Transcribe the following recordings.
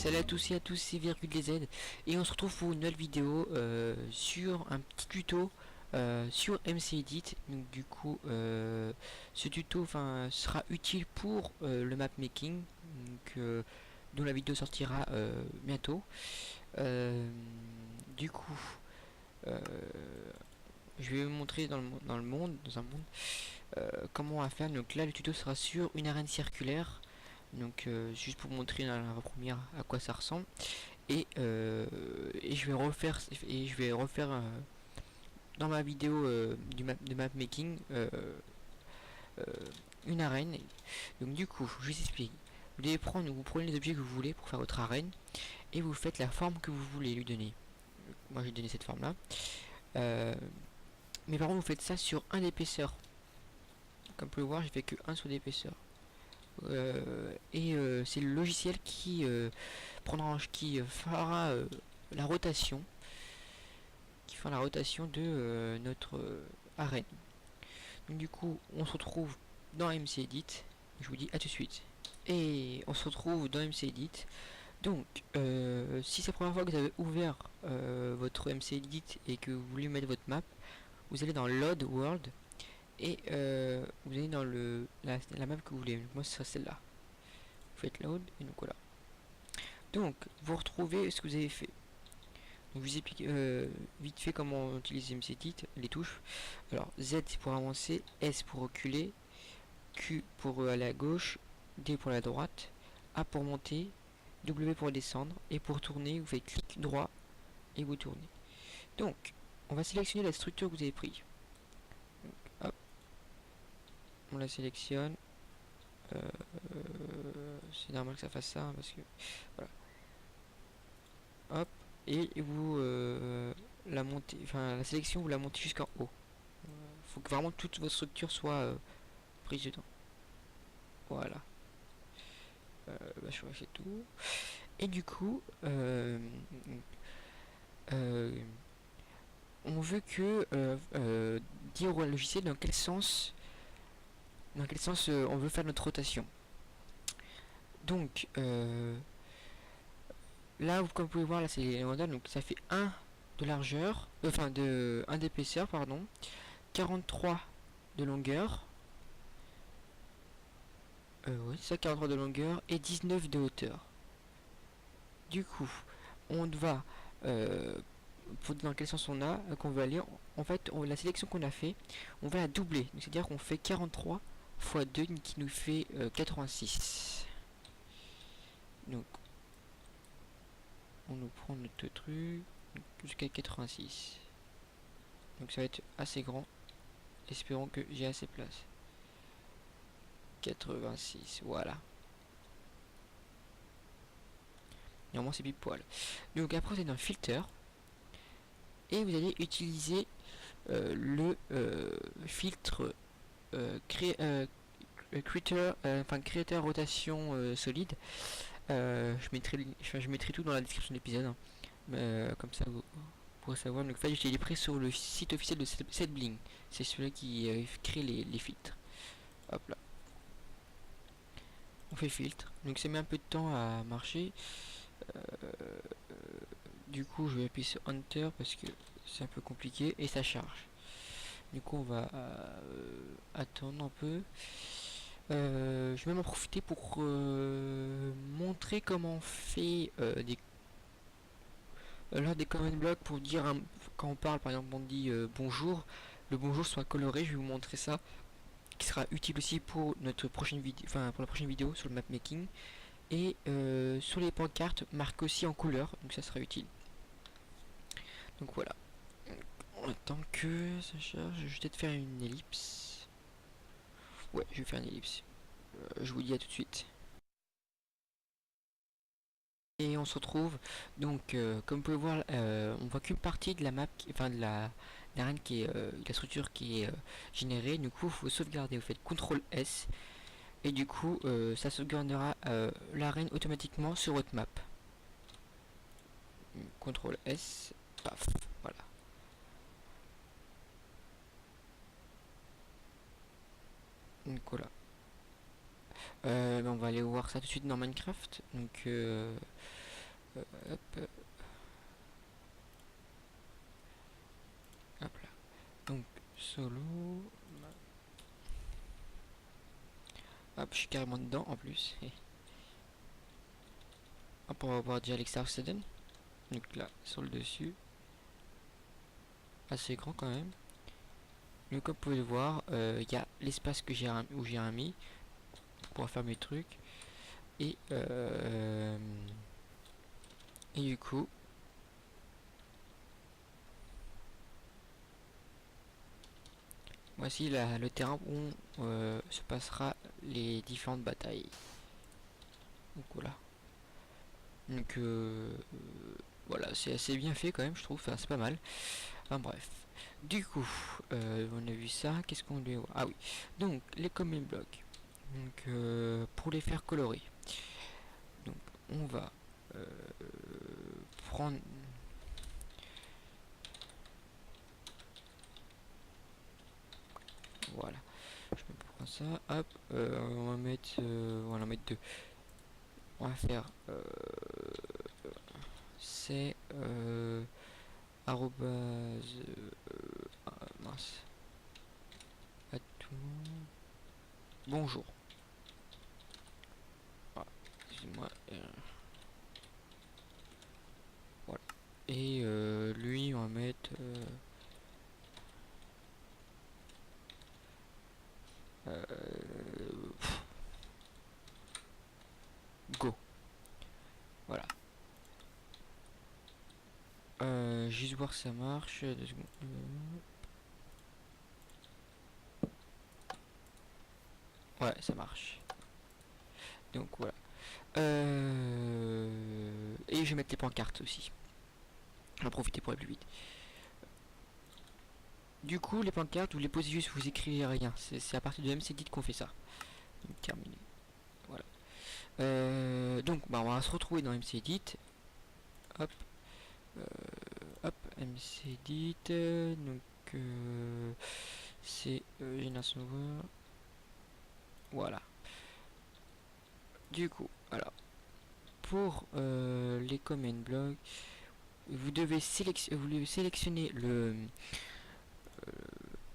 Salut à tous et à tous, c'est Virgule des Z et on se retrouve pour une nouvelle vidéo sur un petit tuto sur MC Edit. Donc du coup ce tuto sera utile pour le map making, donc, dont la vidéo sortira bientôt. Du coup je vais vous montrer dans un monde comment on va faire. Donc là le tuto sera sur une arène circulaire. Donc juste pour montrer dans la première à quoi ça ressemble, et je vais refaire dans ma vidéo de map making une arène. Donc du coup je vous explique. Vous prenez les objets que vous voulez pour faire votre arène et vous faites la forme que vous voulez lui donner. Moi j'ai donné cette forme là, mais par contre vous faites ça sur un d'épaisseur. Comme vous pouvez voir, j'ai fait que un sur d'épaisseur. C'est le logiciel qui fera la rotation de notre arène. Donc du coup on se retrouve dans MC Edit. Je vous dis à tout de suite. Et on se retrouve dans MC Edit. Donc si c'est la première fois que vous avez ouvert votre MC Edit et que vous voulez mettre votre map, vous allez dans Load World et vous allez dans la map que vous voulez. Donc, moi ce sera celle-là. Vous faites load et donc voilà. Donc vous retrouvez ce que vous avez fait. Donc, je vous explique vite fait comment on utilise MCEdit, les touches. Alors Z c'est pour avancer, S pour reculer, Q pour aller à gauche, D pour la droite, A pour monter, W pour descendre, et pour tourner vous faites clic droit et vous tournez. Donc on va sélectionner la structure que vous avez pris. Donc, hop, on la sélectionne. C'est normal que ça fasse ça, parce que voilà. Hop, et vous la montez, la sélection vous la montez jusqu'en haut. Faut que vraiment toute votre structure soit prise dedans. Voilà. Je fais tout. Et du coup on veut que dire au logiciel dans quel sens on veut faire notre rotation. Donc là comme vous pouvez voir, là c'est les modèles, donc ça fait 1 de largeur, de 1 d'épaisseur pardon, 43 de longueur, oui ça, 43 de longueur et 19 de hauteur. Du coup on va pour dans quel sens on a qu'on veut aller, en fait la sélection qu'on a fait on va la doubler, c'est à dire qu'on fait 43 fois 2 qui nous fait 86. Donc on nous prend notre truc jusqu'à 86, donc ça va être assez grand, espérons que j'ai assez de place. 86, voilà, normalement c'est pile poil. Donc après vous allez dans filter et vous allez utiliser le filtre créateur rotation solide. Je mettrai tout dans la description de l'épisode, hein. Comme ça vous pourrez savoir. Donc en fait je l'ai pris sur le site officiel de Setbling, c'est celui qui crée les filtres. Hop là, on fait filtre, donc ça met un peu de temps à marcher. Du coup je vais appuyer sur Enter parce que c'est un peu compliqué et ça charge. Du coup on va attendre un peu. Je vais même en profiter pour montrer comment on fait des comment blocks pour dire quand on parle, par exemple on dit bonjour, le bonjour soit coloré. Je vais vous montrer ça, qui sera utile aussi pour notre prochaine vidéo, pour la prochaine vidéo sur le map making. Et sur les pancartes marque aussi en couleur, donc ça sera utile. Donc voilà, on attend que ça charge. Je vais peut-être faire une ellipse. Ouais, je vais faire une ellipse. Je vous dis à tout de suite. Et on se retrouve donc comme vous pouvez voir, on voit qu'une partie de la map, de l'arène qui est la structure qui est générée. Du coup il faut sauvegarder, vous faites CTRL S et du coup ça sauvegardera l'arène automatiquement sur votre map. CTRL S, paf, voilà. Donc voilà. On va aller voir ça tout de suite dans Minecraft. Donc hop, hop là. Donc solo. Hop, je suis carrément dedans en plus. Hop, on va voir déjà l'extérieur que ça donne. Donc là, sur le dessus. Assez grand quand même. Donc comme vous pouvez le voir, il y a l'espace que où j'ai mis pour faire mes trucs. Et du coup, voici le terrain où se passera les différentes batailles. Donc voilà. Donc voilà, c'est assez bien fait quand même, je trouve. Enfin, c'est pas mal. Enfin bref. Du coup, on a vu ça. Qu'est-ce qu'on doit voir? Ah oui. Donc les common blocks. Donc pour les faire colorer. Donc on va prendre. Voilà. Je me prends ça. Hop. On va mettre. On va en mettre deux. On va faire. C'est arrobase. Mince. À tout. Bonjour. Ah, excusez-moi. Voilà. Et lui, on va mettre. Go. Voilà. Juste voir si ça marche. 2 secondes. Ouais, ça marche. Donc voilà. Et je vais mettre les pancartes aussi. J'en profiter pour aller plus vite. Du coup, les pancartes, vous les posez juste, vous écrivez rien. C'est à partir de MCDit qu'on fait ça. Donc, terminé. Voilà. Donc, bah, on va se retrouver dans MCDit. Hop. Hop, MCDit. Donc, c'est génération over. Voilà. Du coup, alors, pour les command blocks, vous devez sélectionner le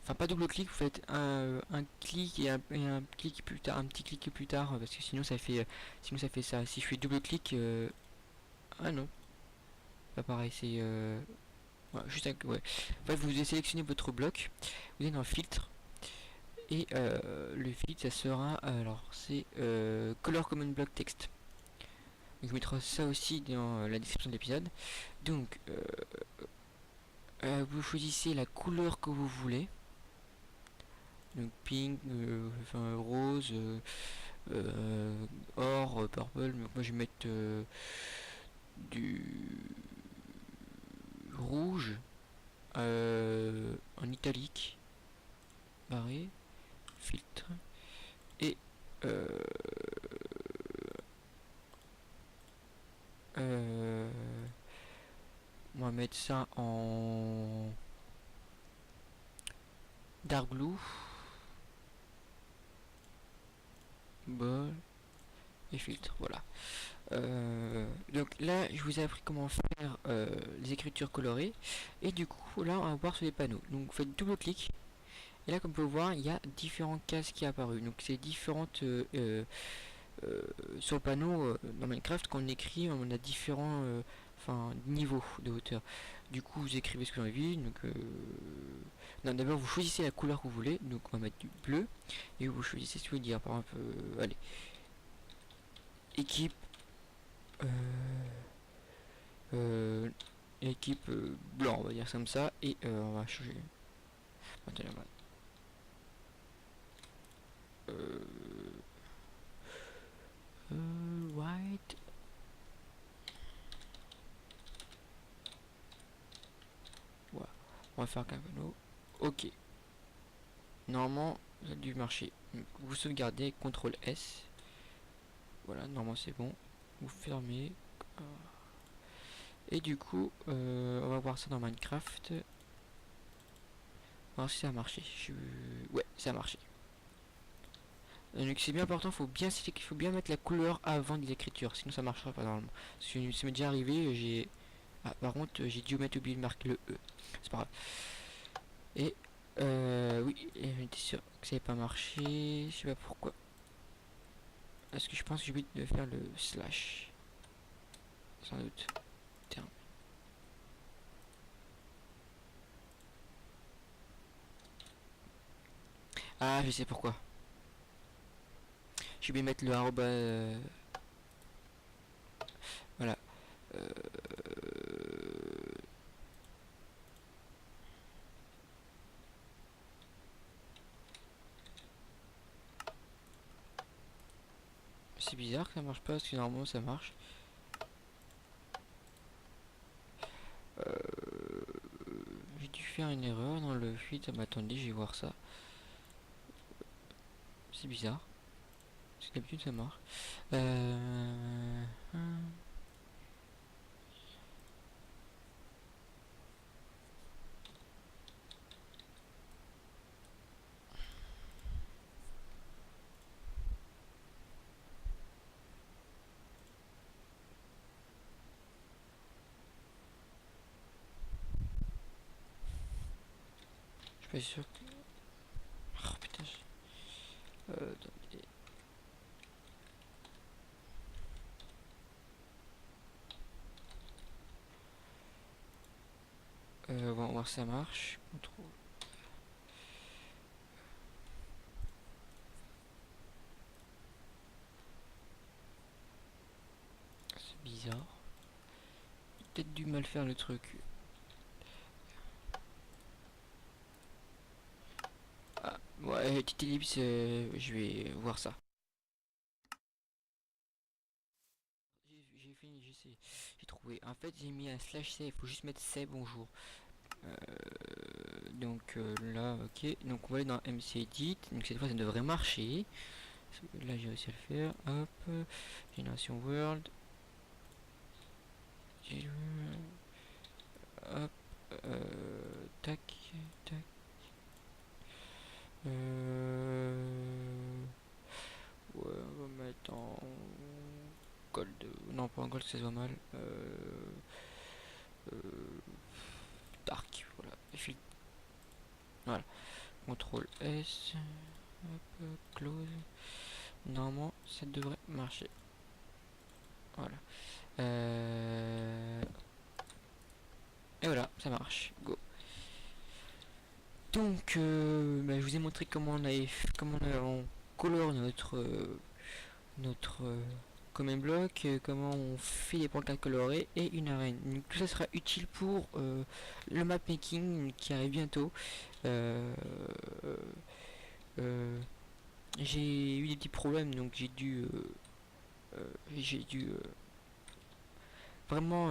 enfin pas double clic, vous faites un clic et un clic plus tard, un petit clic plus tard, parce que sinon ça fait ça. Si je fais double clic, ah non, pas pareil, c'est ouais, juste un, ouais. En fait, vous sélectionnez votre bloc, vous allez dans filtre et le filtre ça sera alors c'est color common block text. Donc, je mettrai ça aussi dans la description de l'épisode. Donc vous choisissez la couleur que vous voulez. Donc pink, enfin rose, or, purple. Donc moi je vais mettre du rouge en italique, barré, filtre et euh, on va mettre ça en dark blue, ball et filtre. Voilà. Donc là, je vous ai appris comment faire les écritures colorées. Et du coup, là, on va voir sur les panneaux. Donc, vous faites double clic. Et là, comme vous pouvez voir, il y a différentes cases qui sont apparues. Donc, c'est différentes. Sur le panneau, dans Minecraft, quand on écrit, on a différents niveaux de hauteur. Du coup, vous écrivez ce que vous avez envie. Donc, non, d'abord, vous choisissez la couleur que vous voulez. Donc, on va mettre du bleu. Et vous choisissez ce que vous voulez dire. Par exemple, allez. Équipe. Euh, euh, équipe blanc, on va dire comme ça, et on va changer. Maintenant, euh, white. Voilà. On va faire qu'un panneau. Ok. Normalement, ça a dû marcher. Vous sauvegardez, CTRL S. Voilà, normalement c'est bon. Vous fermez. Et du coup, on va voir ça dans Minecraft. Voir si ça a marché. Ouais, ça a marché. Donc c'est bien important, faut bien mettre la couleur avant de l'écriture, sinon ça marchera pas normalement. Parce que ça m'est déjà arrivé, j'ai... Ah, par contre, j'ai dû oublié de marquer le E. C'est pas grave. Et oui, j'étais sûr que ça n'avait pas marché. Je sais pas pourquoi. Est-ce que je pense que j'ai oublié de faire le slash? Sans doute. Terme. Ah, je sais pourquoi. J'ai oublié de mettre le arroba. Voilà. Euh, C'est bizarre que ça marche pas, parce que normalement ça marche. Euh, J'ai dû faire une erreur dans le feed. Mais attendez, je vais voir ça. C'est bizarre. Parce que d'habitude ça marche. Je suis pas sûr que... Oh putain. Attendez. On va voir si ça marche. Contrôle. C'est bizarre. Peut-être du mal faire le truc. Ah, ouais, petite ellipse, je vais voir ça. J'ai fini, j'ai trouvé. En fait, j'ai mis un slash C, il faut juste mettre C, bonjour. Donc là, ok. Donc on va aller dans MC Edit. Donc cette fois, ça devrait marcher. Là, j'ai réussi à le faire. Hop, Génération World. Hop, tac, tac. Ouais, on va mettre en gold. Non, pas en gold, ça se voit mal. Euh, Dark, voilà. Voilà. CTRL S. Hop, close. Normalement, ça devrait marcher. Voilà. Et voilà, ça marche. Go. Donc, bah, je vous ai montré on colore notre common block, comment on fait des pancartes colorées et une arène. Donc, tout ça sera utile pour le map making qui arrive bientôt. Euh, j'ai eu des petits problèmes, donc j'ai dû vraiment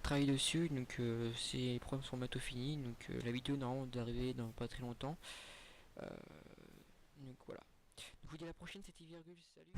travailler dessus. Donc, ces problèmes sont bientôt finis. Donc, la vidéo normalement d'arriver dans pas très longtemps. Euh, donc voilà. Je vous dis à la prochaine, c'était Virgule, salut.